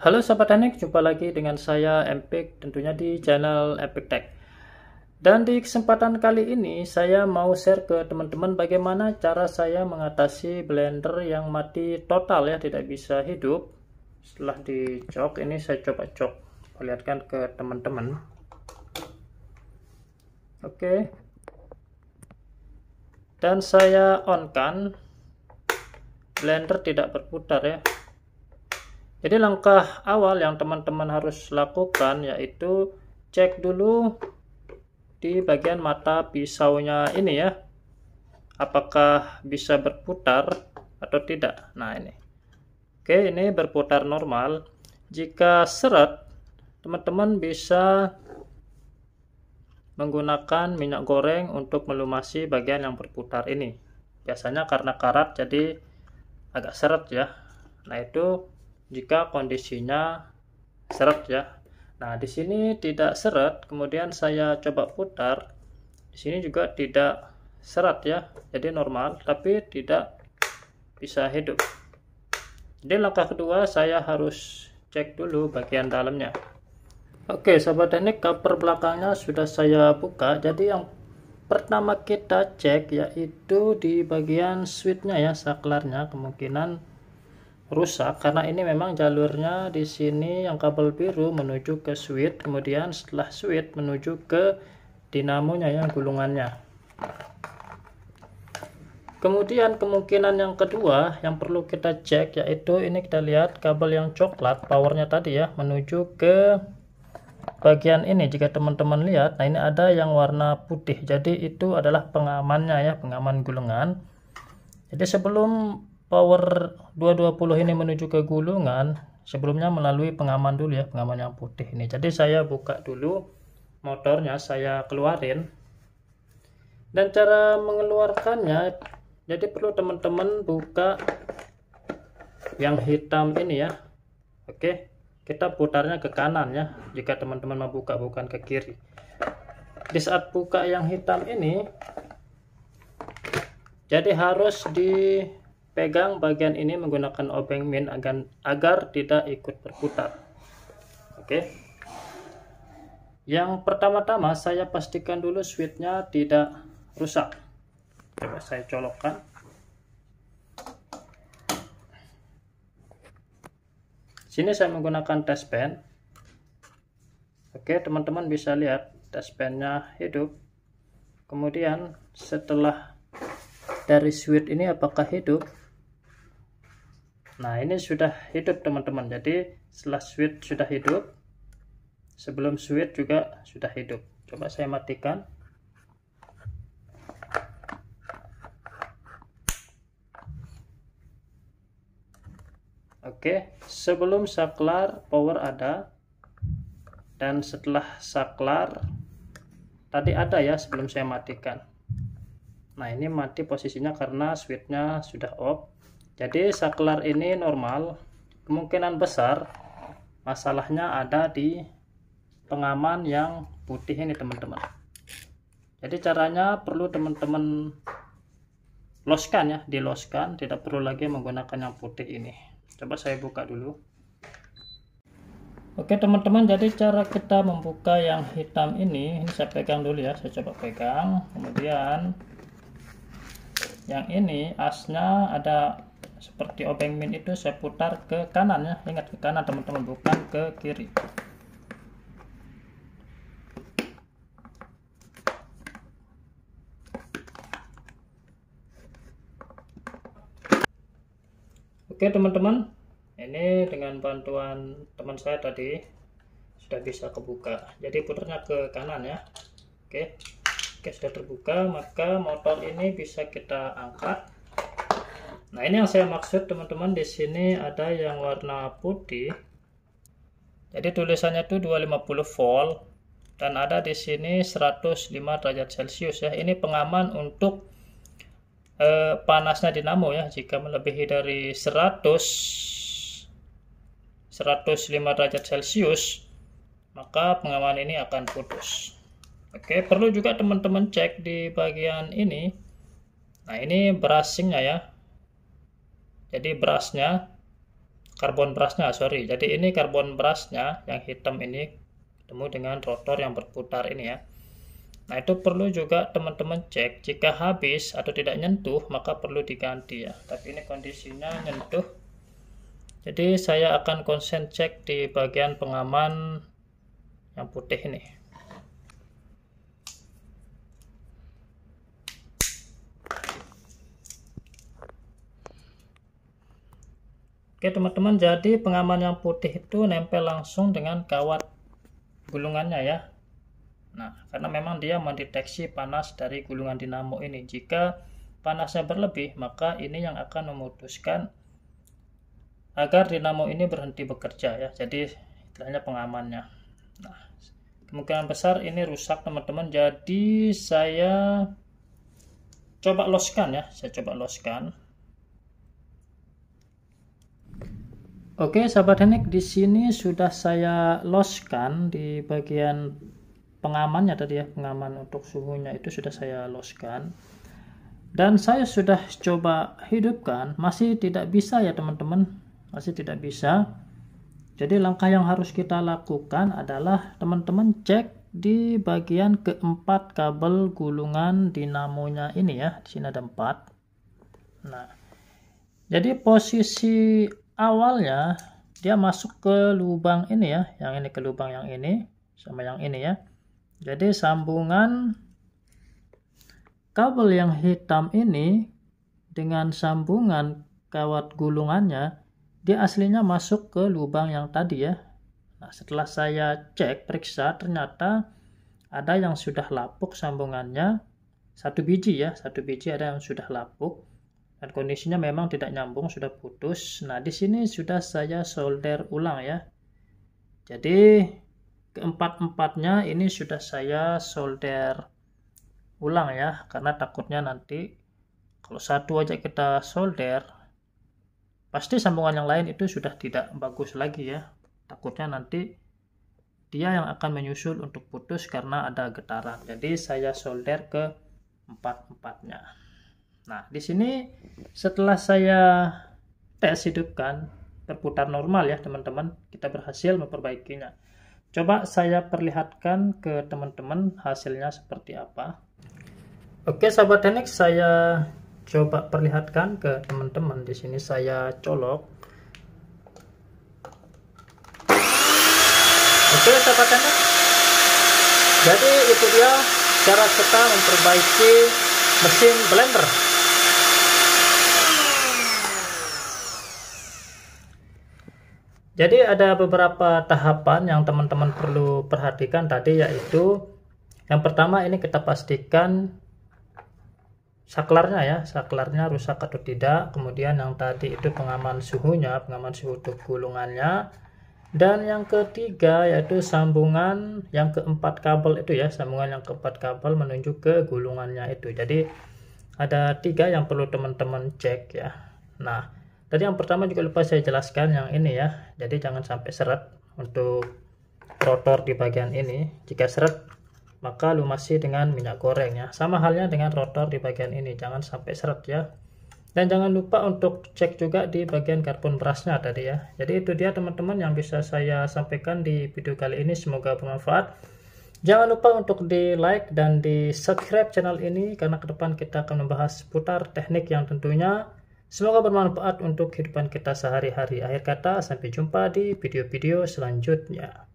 Halo Sobat Teknik, jumpa lagi dengan saya Empik, tentunya di channel Empik Tech. Dan di kesempatan kali ini saya mau share ke teman-teman bagaimana cara saya mengatasi blender yang mati total ya, tidak bisa hidup. Setelah dicok, ini saya coba cok, perlihatkan ke teman-teman. Oke. Dan saya on kan, blender tidak berputar ya. Jadi langkah awal yang teman-teman harus lakukan yaitu cek dulu di bagian mata pisaunya ini ya, apakah bisa berputar atau tidak. Nah ini, oke, ini berputar normal. Jika seret, teman-teman bisa menggunakan minyak goreng untuk melumasi bagian yang berputar ini. Biasanya karena karat jadi agak seret ya. Nah itu jika kondisinya seret ya. Nah, di sini tidak seret, kemudian saya coba putar. Di sini juga tidak seret ya. Jadi normal, tapi tidak bisa hidup. Jadi langkah kedua saya harus cek dulu bagian dalamnya. Oke, Sobat Teknik, cover belakangnya sudah saya buka. Jadi yang pertama kita cek yaitu di bagian switchnya ya, saklarnya kemungkinan rusak karena ini memang jalurnya di sini yang kabel biru menuju ke switch, kemudian setelah switch menuju ke dinamonya yang gulungannya. Kemudian kemungkinan yang kedua yang perlu kita cek yaitu ini, kita lihat kabel yang coklat powernya tadi ya menuju ke bagian ini. Jika teman-teman lihat, nah ini ada yang warna putih, jadi itu adalah pengamannya ya, pengaman gulungan. Jadi sebelum power 220 ini menuju ke gulungan, sebelumnya melalui pengaman dulu ya, pengaman yang putih ini. Jadi saya buka dulu motornya, saya keluarin. Dan cara mengeluarkannya, jadi perlu teman-teman buka yang hitam ini ya. Oke, kita putarnya ke kanan ya, jika teman-teman mau buka, bukan ke kiri. Di saat buka yang hitam ini, jadi harus dipegang bagian ini menggunakan obeng min agar tidak ikut berputar. Oke. Yang pertama-tama saya pastikan dulu switchnya tidak rusak. Coba saya colokkan. Sini saya menggunakan test pen. Oke, teman-teman bisa lihat test pennya hidup. Kemudian setelah dari switch ini apakah hidup? Nah ini sudah hidup teman-teman. Jadi setelah switch sudah hidup, sebelum switch juga sudah hidup. Coba saya matikan. Oke, sebelum saklar power ada, dan setelah saklar tadi ada ya sebelum saya matikan. Nah ini mati posisinya karena switchnya sudah off. Jadi saklar ini normal. Kemungkinan besar masalahnya ada di pengaman yang putih ini teman-teman. Jadi caranya perlu teman-teman loskan ya, diloskan, tidak perlu lagi menggunakan yang putih ini. Coba saya buka dulu. Oke teman-teman, jadi cara kita membuka yang hitam ini saya pegang dulu ya, saya coba pegang. Kemudian yang ini asnya ada seperti obeng min itu saya putar ke kanan ya, ingat ke kanan teman-teman, bukan ke kiri. Oke teman-teman, ini dengan bantuan teman saya tadi sudah bisa kebuka, jadi putarnya ke kanan ya. Oke, sudah terbuka, maka motor ini bisa kita angkat. Nah ini yang saya maksud teman-teman, di sini ada yang warna putih. Jadi tulisannya itu 250 volt dan ada di sini 105 derajat Celcius ya. Ini pengaman untuk panasnya dinamo ya. Jika melebihi dari 105 derajat Celcius, maka pengaman ini akan putus. Oke, perlu juga teman-teman cek di bagian ini. Nah ini brushingnya ya. Jadi brushnya karbon brushnya, sorry. Jadi ini karbon brushnya yang hitam ini ketemu dengan rotor yang berputar ini ya. Nah, itu perlu juga teman-teman cek. Jika habis atau tidak nyentuh, maka perlu diganti ya. Tapi ini kondisinya nyentuh. Jadi saya akan konsen cek di bagian pengaman yang putih ini. Oke teman-teman, jadi pengaman yang putih itu nempel langsung dengan kawat gulungannya ya. Nah, karena memang dia mendeteksi panas dari gulungan dinamo ini. Jika panasnya berlebih, maka ini yang akan memutuskan agar dinamo ini berhenti bekerja ya. Jadi istilahnya pengamannya. Nah, kemungkinan besar ini rusak teman-teman. Jadi saya coba loskan ya. Saya coba loskan. Oke, sahabat teknik, di sini sudah saya loskan di bagian pengamannya tadi ya, pengaman untuk suhunya itu sudah saya loskan. Dan saya sudah coba hidupkan, masih tidak bisa ya teman-teman, masih tidak bisa. Jadi langkah yang harus kita lakukan adalah teman-teman cek di bagian keempat kabel gulungan dinamonya ini ya. Di sini ada 4. Nah, jadi posisi awalnya dia masuk ke lubang ini ya, yang ini ke lubang yang ini sama yang ini ya. Jadi sambungan kabel yang hitam ini dengan sambungan kawat gulungannya, dia aslinya masuk ke lubang yang tadi ya. Nah, setelah saya cek periksa, ternyata ada yang sudah lapuk sambungannya, 1 biji ya, 1 biji ada yang sudah lapuk. Dan kondisinya memang tidak nyambung, sudah putus. Nah, di sini sudah saya solder ulang ya. Jadi keempat-empatnya ini sudah saya solder ulang ya, karena takutnya nanti kalau satu aja kita solder, pasti sambungan yang lain itu sudah tidak bagus lagi ya. Takutnya nanti dia yang akan menyusul untuk putus karena ada getaran. Jadi saya solder ke empat-empatnya. Nah, di sini setelah saya tes hidupkan berputar normal ya teman-teman, kita berhasil memperbaikinya. Coba saya perlihatkan ke teman-teman hasilnya seperti apa. Oke sahabat teknik, saya coba perlihatkan ke teman-teman. Di sini saya colok. Oke sahabat teknik, jadi itu dia cara kita memperbaiki mesin blender. Jadi ada beberapa tahapan yang teman-teman perlu perhatikan tadi, yaitu yang pertama ini kita pastikan saklarnya ya, saklarnya rusak atau tidak. Kemudian yang tadi itu pengaman suhunya, pengaman suhu untuk gulungannya. Dan yang ketiga yaitu sambungan yang keempat kabel itu ya, sambungan yang keempat kabel menuju ke gulungannya itu. Jadi ada 3 yang perlu teman-teman cek ya. Nah, tadi yang pertama juga lupa saya jelaskan yang ini ya. Jadi jangan sampai seret untuk rotor di bagian ini. Jika seret maka lumasi dengan minyak goreng ya. Sama halnya dengan rotor di bagian ini, jangan sampai seret ya. Dan jangan lupa untuk cek juga di bagian karbon brushnya tadi ya. Jadi itu dia teman-teman yang bisa saya sampaikan di video kali ini, semoga bermanfaat. Jangan lupa untuk di like dan di subscribe channel ini, karena ke depan kita akan membahas seputar teknik yang tentunya semoga bermanfaat untuk kehidupan kita sehari-hari. Akhir kata, sampai jumpa di video-video selanjutnya.